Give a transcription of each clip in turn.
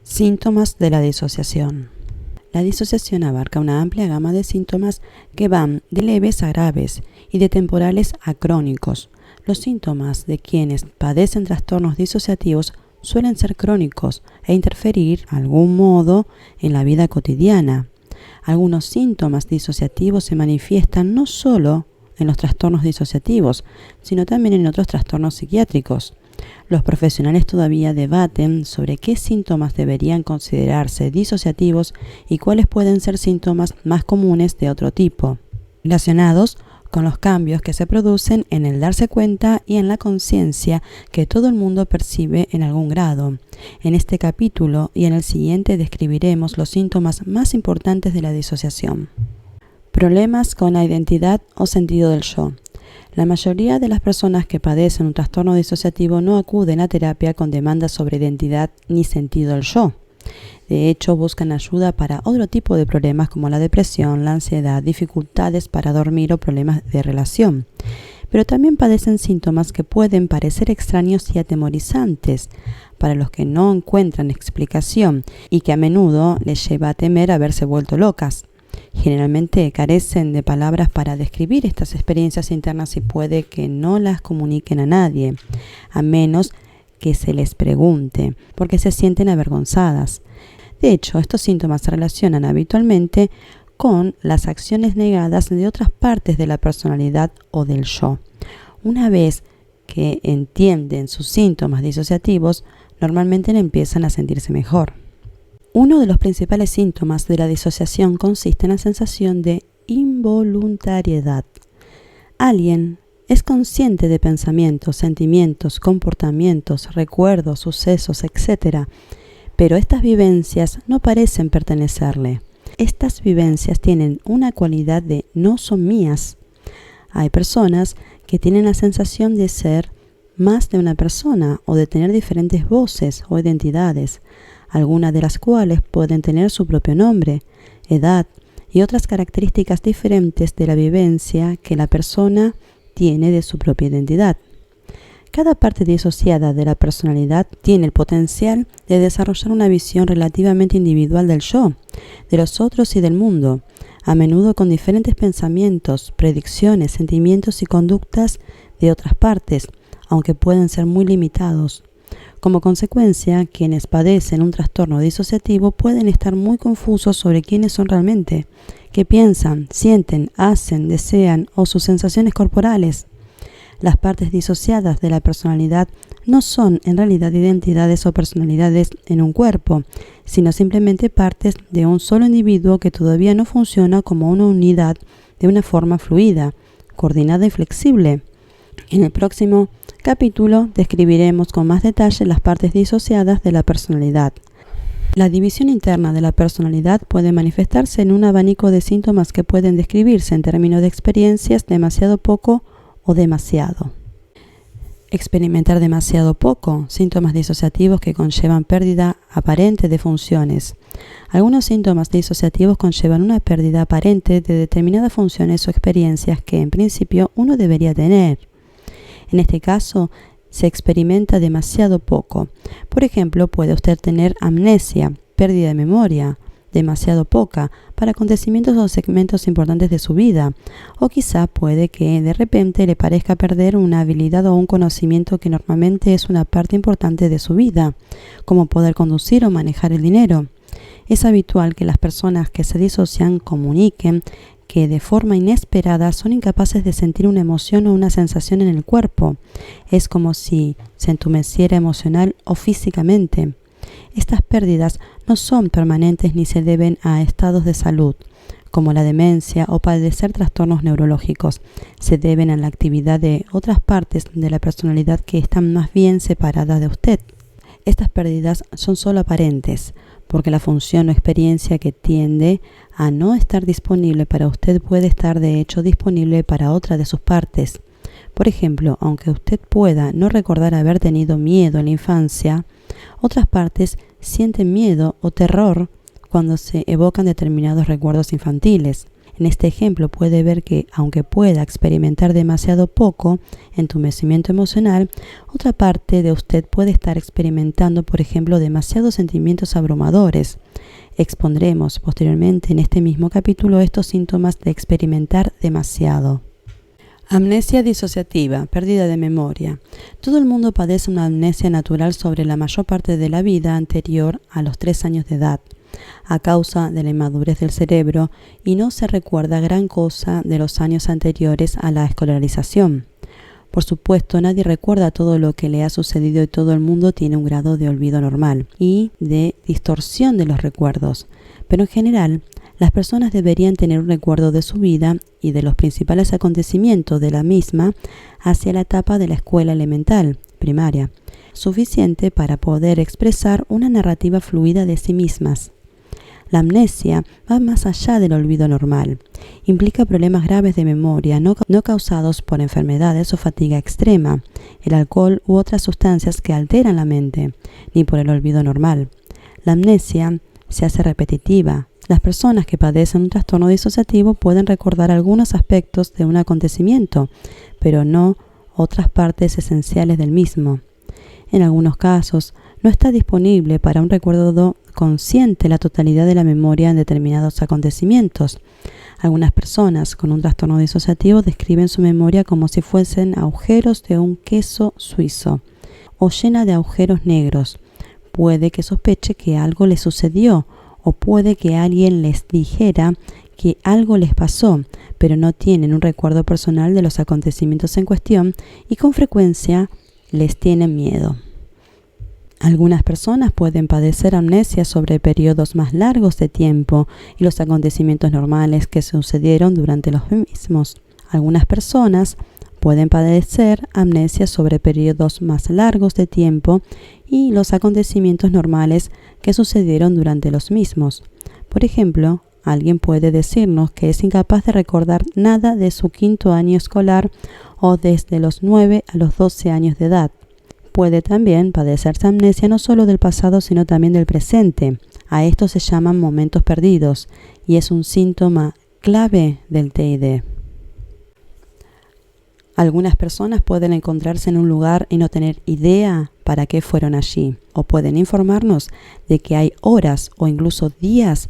Síntomas de la disociación. La disociación abarca una amplia gama de síntomas que van de leves a graves y de temporales a crónicos. Los síntomas de quienes padecen trastornos disociativos suelen ser crónicos e interferir de algún modo en la vida cotidiana. Algunos síntomas disociativos se manifiestan no solo en los trastornos disociativos, sino también en otros trastornos psiquiátricos. Los profesionales todavía debaten sobre qué síntomas deberían considerarse disociativos y cuáles pueden ser síntomas más comunes de otro tipo, relacionados con los cambios que se producen en el darse cuenta y en la conciencia que todo el mundo percibe en algún grado. En este capítulo y en el siguiente describiremos los síntomas más importantes de la disociación. Problemas con la identidad o sentido del yo. La mayoría de las personas que padecen un trastorno disociativo no acuden a terapia con demandas sobre identidad ni sentido del yo. De hecho, buscan ayuda para otro tipo de problemas como la depresión, la ansiedad, dificultades para dormir o problemas de relación. Pero también padecen síntomas que pueden parecer extraños y atemorizantes para los que no encuentran explicación y que a menudo les lleva a temer haberse vuelto locas. Generalmente carecen de palabras para describir estas experiencias internas y puede que no las comuniquen a nadie, a menos que se les pregunte, porque se sienten avergonzadas. De hecho, estos síntomas se relacionan habitualmente con las acciones negadas de otras partes de la personalidad o del yo. Una vez que entienden sus síntomas disociativos, normalmente empiezan a sentirse mejor. Uno de los principales síntomas de la disociación consiste en la sensación de involuntariedad. Alguien es consciente de pensamientos, sentimientos, comportamientos, recuerdos, sucesos, etc., pero estas vivencias no parecen pertenecerle. Estas vivencias tienen una cualidad de no son mías. Hay personas que tienen la sensación de ser más de una persona o de tener diferentes voces o identidades, algunas de las cuales pueden tener su propio nombre, edad y otras características diferentes de la vivencia que la persona tiene de su propia identidad. Cada parte disociada de la personalidad tiene el potencial de desarrollar una visión relativamente individual del yo, de los otros y del mundo, a menudo con diferentes pensamientos, predicciones, sentimientos y conductas de otras partes, aunque pueden ser muy limitados. Como consecuencia, quienes padecen un trastorno disociativo pueden estar muy confusos sobre quiénes son realmente, qué piensan, sienten, hacen, desean o sus sensaciones corporales. Las partes disociadas de la personalidad no son en realidad identidades o personalidades en un cuerpo, sino simplemente partes de un solo individuo que todavía no funciona como una unidad de una forma fluida, coordinada y flexible. En el próximo capítulo describiremos con más detalle las partes disociadas de la personalidad. La división interna de la personalidad puede manifestarse en un abanico de síntomas que pueden describirse en términos de experiencias demasiado poco o demasiado. Experimentar demasiado poco, síntomas disociativos que conllevan pérdida aparente de funciones. Algunos síntomas disociativos conllevan una pérdida aparente de determinadas funciones o experiencias que en principio uno debería tener. En este caso, se experimenta demasiado poco. Por ejemplo, puede usted tener amnesia, pérdida de memoria, demasiado poca, para acontecimientos o segmentos importantes de su vida. O quizá puede que de repente le parezca perder una habilidad o un conocimiento que normalmente es una parte importante de su vida, como poder conducir o manejar el dinero. Es habitual que las personas que se disocian comuniquen que de forma inesperada son incapaces de sentir una emoción o una sensación en el cuerpo. Es como si se entumeciera emocional o físicamente. Estas pérdidas no son permanentes ni se deben a estados de salud, como la demencia o padecer trastornos neurológicos. Se deben a la actividad de otras partes de la personalidad que están más bien separadas de usted. Estas pérdidas son solo aparentes, porque la función o experiencia que tiende a no estar disponible para usted puede estar de hecho disponible para otra de sus partes. Por ejemplo, aunque usted pueda no recordar haber tenido miedo en la infancia, otras partes sienten miedo o terror cuando se evocan determinados recuerdos infantiles. En este ejemplo puede ver que, aunque pueda experimentar demasiado poco entumecimiento emocional, otra parte de usted puede estar experimentando, por ejemplo, demasiados sentimientos abrumadores. Expondremos posteriormente en este mismo capítulo estos síntomas de experimentar demasiado. Amnesia disociativa, pérdida de memoria. Todo el mundo padece una amnesia natural sobre la mayor parte de la vida anterior a los 3 años de edad, a causa de la inmadurez del cerebro, y no se recuerda gran cosa de los años anteriores a la escolarización. Por supuesto, nadie recuerda todo lo que le ha sucedido y todo el mundo tiene un grado de olvido normal y de distorsión de los recuerdos, pero en general, las personas deberían tener un recuerdo de su vida y de los principales acontecimientos de la misma hacia la etapa de la escuela elemental, primaria, suficiente para poder expresar una narrativa fluida de sí mismas. La amnesia va más allá del olvido normal. Implica problemas graves de memoria no causados por enfermedades o fatiga extrema, el alcohol u otras sustancias que alteran la mente, ni por el olvido normal. La amnesia se hace repetitiva. Las personas que padecen un trastorno disociativo pueden recordar algunos aspectos de un acontecimiento, pero no otras partes esenciales del mismo. En algunos casos, no está disponible para un recuerdo consciente la totalidad de la memoria en determinados acontecimientos. Algunas personas con un trastorno disociativo describen su memoria como si fuesen agujeros de un queso suizo o llena de agujeros negros. Puede que sospeche que algo les sucedió o puede que alguien les dijera que algo les pasó, pero no tienen un recuerdo personal de los acontecimientos en cuestión y con frecuencia les tienen miedo. Algunas personas pueden padecer amnesia sobre periodos más largos de tiempo y los acontecimientos normales que sucedieron durante los mismos. Algunas personas pueden padecer amnesia sobre periodos más largos de tiempo y los acontecimientos normales que sucedieron durante los mismos. Por ejemplo, alguien puede decirnos que es incapaz de recordar nada de su 5º año escolar o desde los 9 a los 12 años de edad. Puede también padecerse amnesia no solo del pasado sino también del presente. A esto se llaman momentos perdidos y es un síntoma clave del TID. Algunas personas pueden encontrarse en un lugar y no tener idea para qué fueron allí, o pueden informarnos de que hay horas o incluso días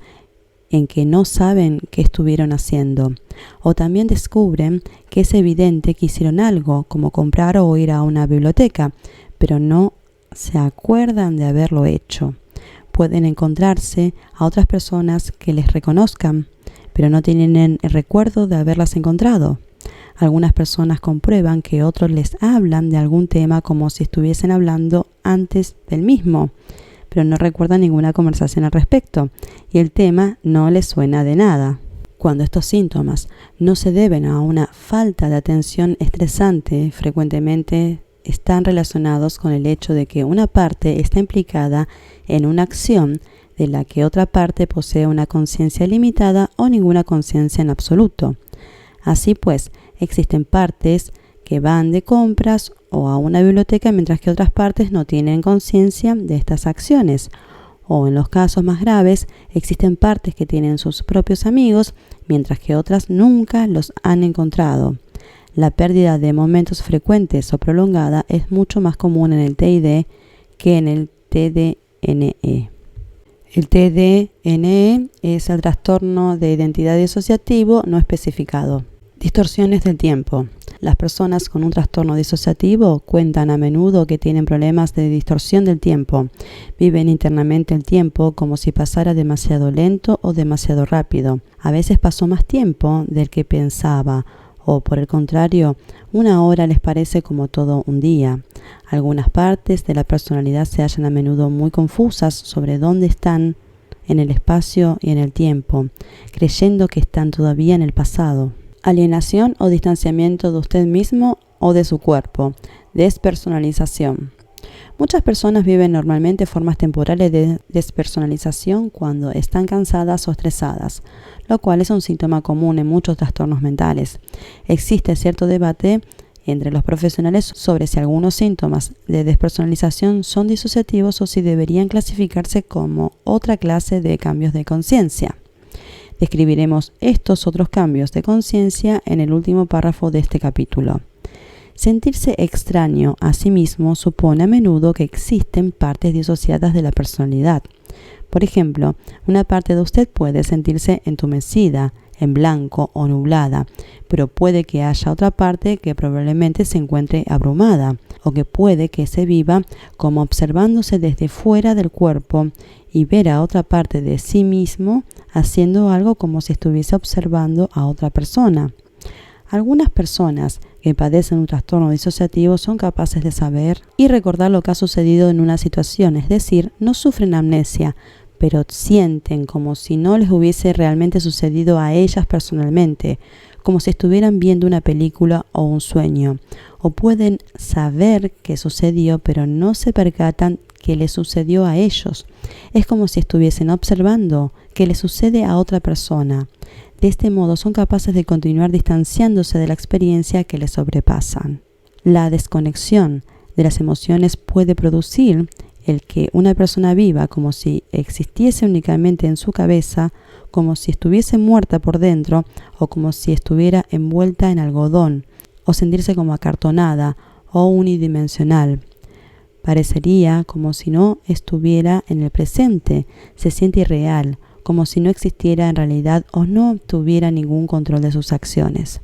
en que no saben qué estuvieron haciendo, o también descubren que es evidente que hicieron algo, como comprar o ir a una biblioteca, pero no se acuerdan de haberlo hecho. Pueden encontrarse a otras personas que les reconozcan, pero no tienen el recuerdo de haberlas encontrado. Algunas personas comprueban que otros les hablan de algún tema como si estuviesen hablando antes del mismo, pero no recuerdan ninguna conversación al respecto, y el tema no les suena de nada. Cuando estos síntomas no se deben a una falta de atención estresante, frecuentemente están relacionados con el hecho de que una parte está implicada en una acción de la que otra parte posee una conciencia limitada o ninguna conciencia en absoluto. Así pues, existen partes que van de compras o a una biblioteca mientras que otras partes no tienen conciencia de estas acciones. O en los casos más graves, existen partes que tienen sus propios amigos mientras que otras nunca los han encontrado. La pérdida de momentos frecuentes o prolongada es mucho más común en el TID que en el TDNE. El TDNE es el trastorno de identidad disociativo no especificado. Distorsiones del tiempo. Las personas con un trastorno disociativo cuentan a menudo que tienen problemas de distorsión del tiempo. Viven internamente el tiempo como si pasara demasiado lento o demasiado rápido. A veces pasó más tiempo del que pensaba, o por el contrario, una hora les parece como todo un día. Algunas partes de la personalidad se hallan a menudo muy confusas sobre dónde están en el espacio y en el tiempo, creyendo que están todavía en el pasado. Alienación o distanciamiento de usted mismo o de su cuerpo. Despersonalización. Muchas personas viven normalmente formas temporales de despersonalización cuando están cansadas o estresadas, lo cual es un síntoma común en muchos trastornos mentales. Existe cierto debate entre los profesionales sobre si algunos síntomas de despersonalización son disociativos o si deberían clasificarse como otra clase de cambios de conciencia. Describiremos estos otros cambios de conciencia en el último párrafo de este capítulo. Sentirse extraño a sí mismo supone a menudo que existen partes disociadas de la personalidad. Por ejemplo, una parte de usted puede sentirse entumecida, en blanco o nublada, pero puede que haya otra parte que probablemente se encuentre abrumada, o que puede que se viva como observándose desde fuera del cuerpo y ver a otra parte de sí mismo haciendo algo como si estuviese observando a otra persona. Algunas personas que padecen un trastorno disociativo son capaces de saber y recordar lo que ha sucedido en una situación, es decir, no sufren amnesia, pero sienten como si no les hubiese realmente sucedido a ellas personalmente, como si estuvieran viendo una película o un sueño, o pueden saber que sucedió, pero no se percatan que les sucedió a ellos. Es como si estuviesen observando que le sucede a otra persona. De este modo son capaces de continuar distanciándose de la experiencia que les sobrepasan. La desconexión de las emociones puede producir el que una persona viva como si existiese únicamente en su cabeza, como si estuviese muerta por dentro o como si estuviera envuelta en algodón, o sentirse como acartonada o unidimensional. Parecería como si no estuviera en el presente, se siente irreal, como si no existiera en realidad o no tuviera ningún control de sus acciones.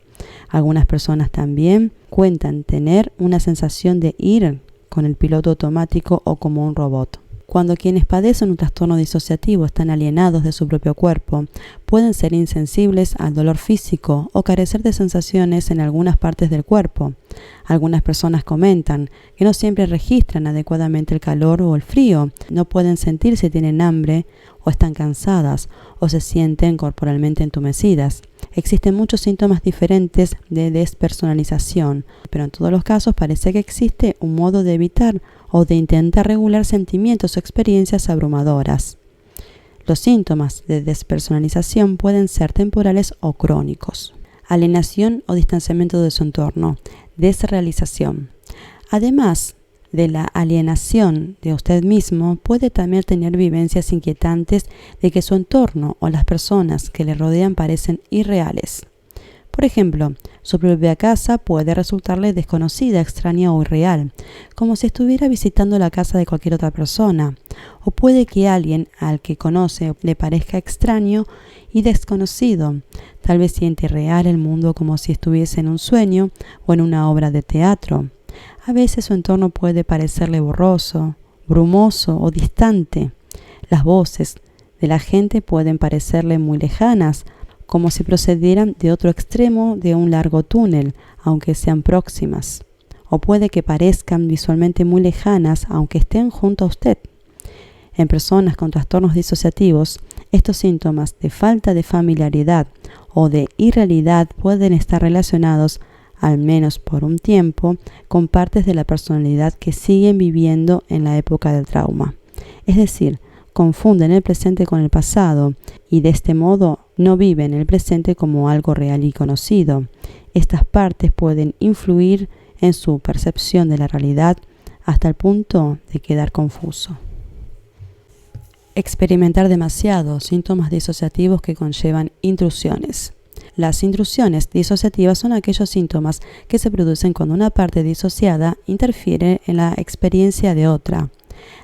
Algunas personas también cuentan tener una sensación de ir con el piloto automático o como un robot. Cuando quienes padecen un trastorno disociativo están alienados de su propio cuerpo, pueden ser insensibles al dolor físico o carecer de sensaciones en algunas partes del cuerpo. Algunas personas comentan que no siempre registran adecuadamente el calor o el frío, no pueden sentir si tienen hambre o están cansadas o se sienten corporalmente entumecidas. Existen muchos síntomas diferentes de despersonalización, pero en todos los casos parece que existe un modo de evitar o de intentar regular sentimientos o experiencias abrumadoras. Los síntomas de despersonalización pueden ser temporales o crónicos. Alienación o distanciamiento de su entorno. Desrealización. Además de la alienación de usted mismo, puede también tener vivencias inquietantes de que su entorno o las personas que le rodean parecen irreales. Por ejemplo, su propia casa puede resultarle desconocida, extraña o irreal, como si estuviera visitando la casa de cualquier otra persona, o puede que alguien al que conoce le parezca extraño y desconocido. Tal vez siente irreal el mundo como si estuviese en un sueño o en una obra de teatro. A veces su entorno puede parecerle borroso, brumoso o distante. Las voces de la gente pueden parecerle muy lejanas, como si procedieran de otro extremo de un largo túnel, aunque sean próximas. O puede que parezcan visualmente muy lejanas, aunque estén junto a usted. En personas con trastornos disociativos, estos síntomas de falta de familiaridad o de irrealidad pueden estar relacionados, al menos por un tiempo, con partes de la personalidad que siguen viviendo en la época del trauma. Es decir, confunden el presente con el pasado y de este modo no viven el presente como algo real y conocido. Estas partes pueden influir en su percepción de la realidad hasta el punto de quedar confuso. Experimentar demasiado, síntomas disociativos que conllevan intrusiones. Las intrusiones disociativas son aquellos síntomas que se producen cuando una parte disociada interfiere en la experiencia de otra.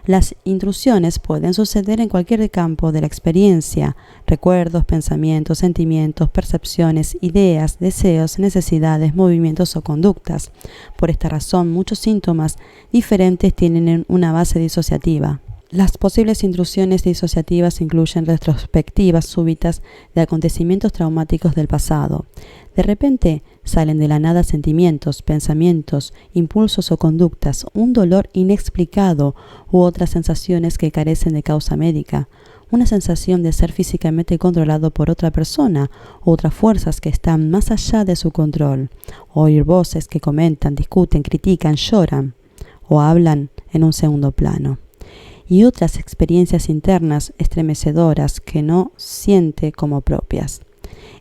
Las intrusiones pueden suceder en cualquier campo de la experiencia: recuerdos, pensamientos, sentimientos, percepciones, ideas, deseos, necesidades, movimientos o conductas. Por esta razón, muchos síntomas diferentes tienen una base disociativa. Las posibles intrusiones disociativas incluyen retrospectivas súbitas de acontecimientos traumáticos del pasado. De repente salen de la nada sentimientos, pensamientos, impulsos o conductas, un dolor inexplicado u otras sensaciones que carecen de causa médica, una sensación de ser físicamente controlado por otra persona u otras fuerzas que están más allá de su control, oír voces que comentan, discuten, critican, lloran o hablan en un segundo plano, y otras experiencias internas estremecedoras que no siente como propias.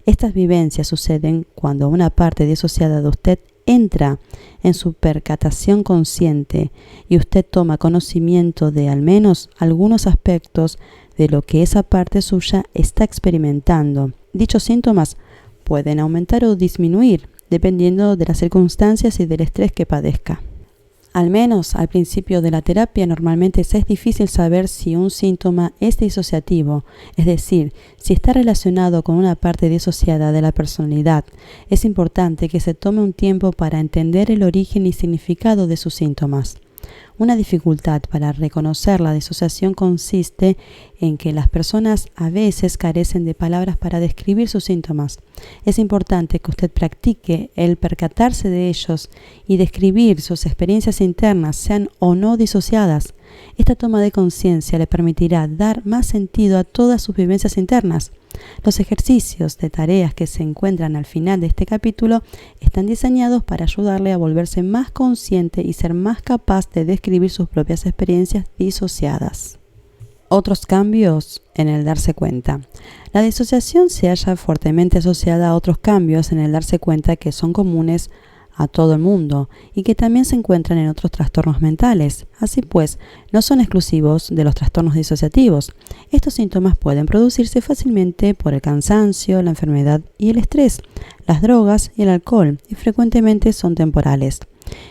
Estas vivencias suceden cuando una parte disociada de usted entra en su percatación consciente y usted toma conocimiento de al menos algunos aspectos de lo que esa parte suya está experimentando. Dichos síntomas pueden aumentar o disminuir dependiendo de las circunstancias y del estrés que padezca. Al menos al principio de la terapia normalmente es difícil saber si un síntoma es disociativo, es decir, si está relacionado con una parte disociada de la personalidad. Es importante que se tome un tiempo para entender el origen y significado de sus síntomas. Una dificultad para reconocer la disociación consiste en que las personas a veces carecen de palabras para describir sus síntomas. Es importante que usted practique el percatarse de ellos y describir sus experiencias internas, sean o no disociadas. Esta toma de conciencia le permitirá dar más sentido a todas sus vivencias internas. Los ejercicios de tareas que se encuentran al final de este capítulo están diseñados para ayudarle a volverse más consciente y ser más capaz de describir sus propias experiencias disociadas. Otros cambios en el darse cuenta. La disociación se halla fuertemente asociada a otros cambios en el darse cuenta que son comunes a todo el mundo y que también se encuentran en otros trastornos mentales. Así pues, no son exclusivos de los trastornos disociativos. Estos síntomas pueden producirse fácilmente por el cansancio, la enfermedad y el estrés, las drogas y el alcohol, y frecuentemente son temporales.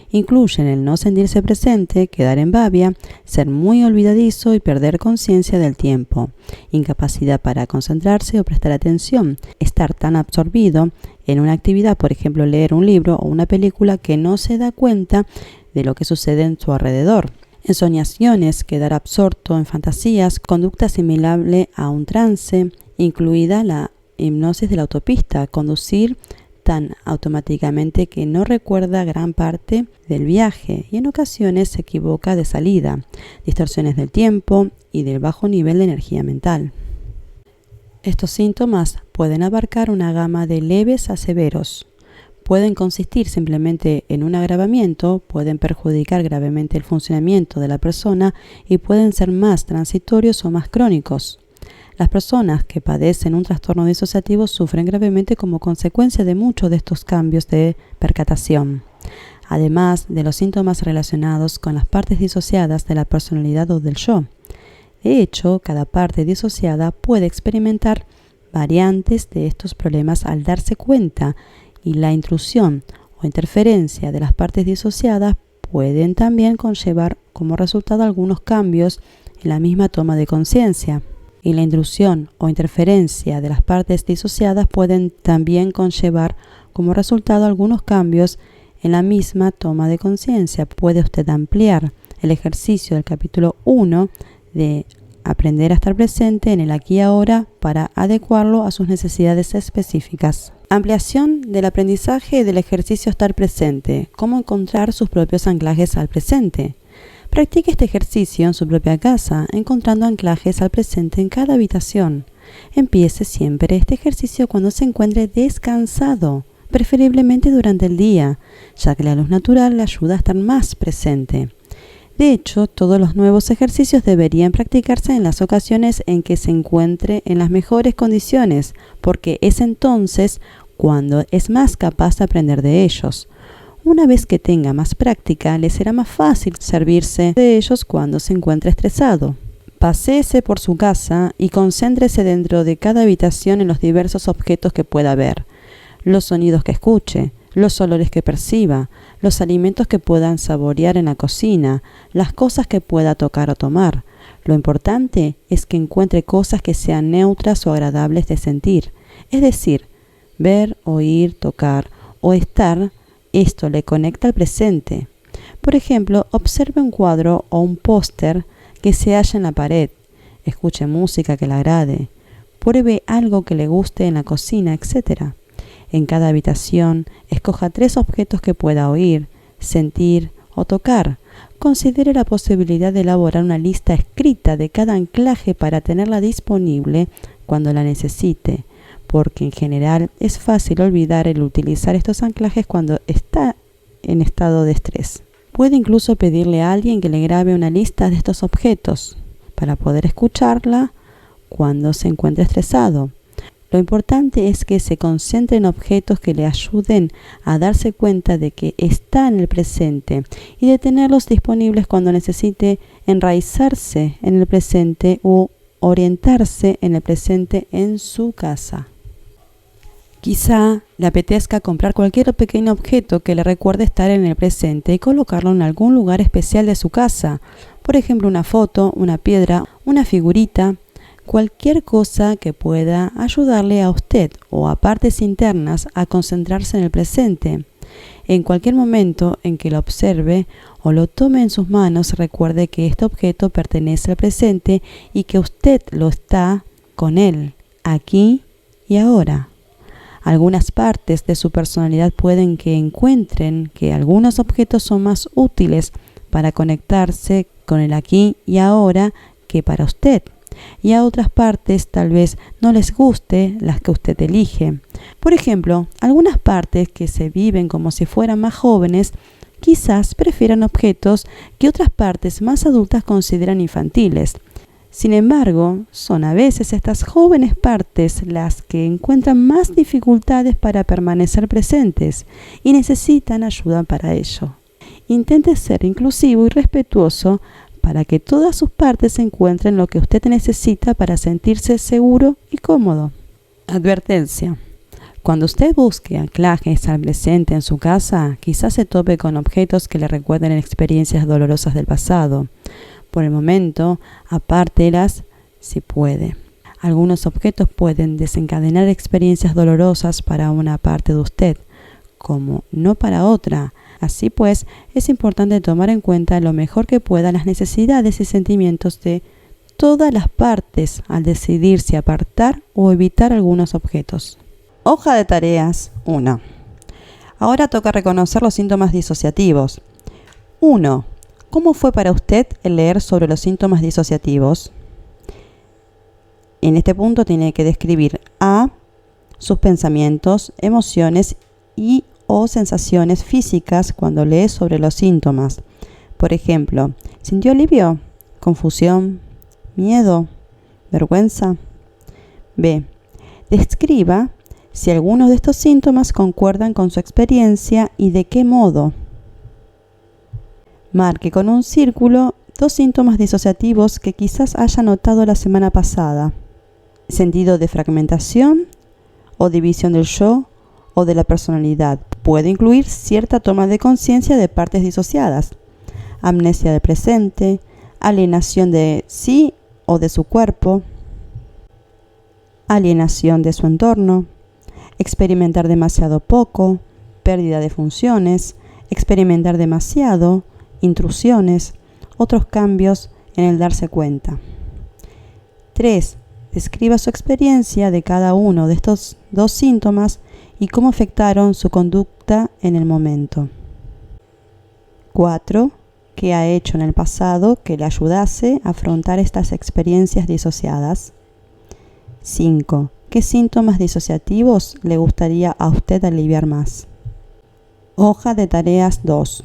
Incluyen el no sentirse presente, quedar en babia, ser muy olvidadizo y perder conciencia del tiempo, incapacidad para concentrarse o prestar atención, estar tan absorbido en una actividad, por ejemplo leer un libro o una película, que no se da cuenta de lo que sucede en su alrededor. Ensoñaciones, quedar absorto en fantasías, conducta asimilable a un trance, incluida la hipnosis de la autopista, conducir tan automáticamente que no recuerda gran parte del viaje y en ocasiones se equivoca de salida, distorsiones del tiempo y del bajo nivel de energía mental. Estos síntomas pueden abarcar una gama de leves a severos. Pueden consistir simplemente en un agravamiento, pueden perjudicar gravemente el funcionamiento de la persona y pueden ser más transitorios o más crónicos. Las personas que padecen un trastorno disociativo sufren gravemente como consecuencia de muchos de estos cambios de percatación, además de los síntomas relacionados con las partes disociadas de la personalidad o del yo. De hecho, cada parte disociada puede experimentar variantes de estos problemas al darse cuenta, y la intrusión o interferencia de las partes disociadas pueden también conllevar como resultado algunos cambios en la misma toma de conciencia. Y la intrusión o interferencia de las partes disociadas pueden también conllevar como resultado algunos cambios en la misma toma de conciencia. Puede usted ampliar el ejercicio del capítulo 1 de aprender a estar presente en el aquí y ahora para adecuarlo a sus necesidades específicas. Ampliación del aprendizaje del ejercicio estar presente. ¿Cómo encontrar sus propios anclajes al presente? Practique este ejercicio en su propia casa, encontrando anclajes al presente en cada habitación. Empiece siempre este ejercicio cuando se encuentre descansado, preferiblemente durante el día, ya que la luz natural le ayuda a estar más presente. De hecho, todos los nuevos ejercicios deberían practicarse en las ocasiones en que se encuentre en las mejores condiciones, porque es entonces cuando es más capaz de aprender de ellos. Una vez que tenga más práctica, le será más fácil servirse de ellos cuando se encuentre estresado. Paséese por su casa y concéntrese dentro de cada habitación en los diversos objetos que pueda ver, los sonidos que escuche, los olores que perciba, los alimentos que puedan saborear en la cocina, las cosas que pueda tocar o tomar. Lo importante es que encuentre cosas que sean neutras o agradables de sentir, es decir, ver, oír, tocar o estar. Esto le conecta al presente. Por ejemplo, observe un cuadro o un póster que se halla en la pared. Escuche música que le agrade. Pruebe algo que le guste en la cocina, etc. En cada habitación, escoja 3 objetos que pueda oír, sentir o tocar. Considere la posibilidad de elaborar una lista escrita de cada anclaje para tenerla disponible cuando la necesite, porque en general es fácil olvidar el utilizar estos anclajes cuando está en estado de estrés. Puede incluso pedirle a alguien que le grabe una lista de estos objetos para poder escucharla cuando se encuentre estresado. Lo importante es que se concentre en objetos que le ayuden a darse cuenta de que está en el presente y de tenerlos disponibles cuando necesite enraizarse en el presente o orientarse en el presente en su casa. Quizá le apetezca comprar cualquier pequeño objeto que le recuerde estar en el presente y colocarlo en algún lugar especial de su casa. Por ejemplo, una foto, una piedra, una figurita, cualquier cosa que pueda ayudarle a usted o a partes internas a concentrarse en el presente. En cualquier momento en que lo observe o lo tome en sus manos, recuerde que este objeto pertenece al presente y que usted lo está con él, aquí y ahora. Algunas partes de su personalidad pueden que encuentren que algunos objetos son más útiles para conectarse con el aquí y ahora que para usted. Y a otras partes tal vez no les guste las que usted elige. Por ejemplo, algunas partes que se viven como si fueran más jóvenes quizás prefieran objetos que otras partes más adultas consideran infantiles. Sin embargo, son a veces estas jóvenes partes las que encuentran más dificultades para permanecer presentes y necesitan ayuda para ello. Intente ser inclusivo y respetuoso para que todas sus partes encuentren lo que usted necesita para sentirse seguro y cómodo. Advertencia. Cuando usted busque anclajes al presente en su casa, quizás se tope con objetos que le recuerden experiencias dolorosas del pasado. Por el momento, apártelas si puede. Algunos objetos pueden desencadenar experiencias dolorosas para una parte de usted, como no para otra. Así pues, es importante tomar en cuenta lo mejor que pueda las necesidades y sentimientos de todas las partes al decidir si apartar o evitar algunos objetos. Hoja de tareas 1. Ahora toca reconocer los síntomas disociativos. 1. ¿Cómo fue para usted el leer sobre los síntomas disociativos? En este punto tiene que describir a sus pensamientos, emociones y o sensaciones físicas cuando lee sobre los síntomas. Por ejemplo, ¿sintió alivio? ¿Confusión? ¿Miedo? ¿Vergüenza? B. Describa si algunos de estos síntomas concuerdan con su experiencia y de qué modo. Marque con un círculo 2 síntomas disociativos que quizás haya notado la semana pasada. Sentido de fragmentación o división del yo o de la personalidad. Puede incluir cierta toma de conciencia de partes disociadas. Amnesia del presente, alienación de sí o de su cuerpo, alienación de su entorno, experimentar demasiado poco, pérdida de funciones, experimentar demasiado, intrusiones, otros cambios en el darse cuenta. 3. Describa su experiencia de cada uno de estos 2 síntomas y cómo afectaron su conducta en el momento. 4. ¿Qué ha hecho en el pasado que le ayudase a afrontar estas experiencias disociadas? 5. ¿Qué síntomas disociativos le gustaría a usted aliviar más? Hoja de tareas 2.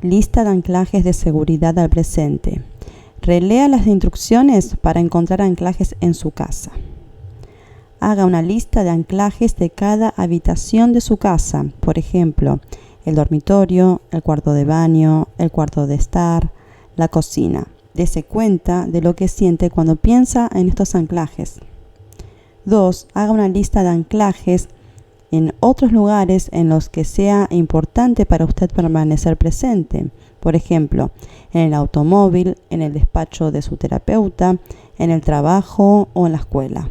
Lista de anclajes de seguridad al presente. Relea las instrucciones para encontrar anclajes en su casa. Haga una lista de anclajes de cada habitación de su casa. Por ejemplo, el dormitorio, el cuarto de baño, el cuarto de estar, la cocina. Dese cuenta de lo que siente cuando piensa en estos anclajes. 2. Haga una lista de anclajes en otros lugares en los que sea importante para usted permanecer presente. Por ejemplo, en el automóvil, en el despacho de su terapeuta, en el trabajo o en la escuela.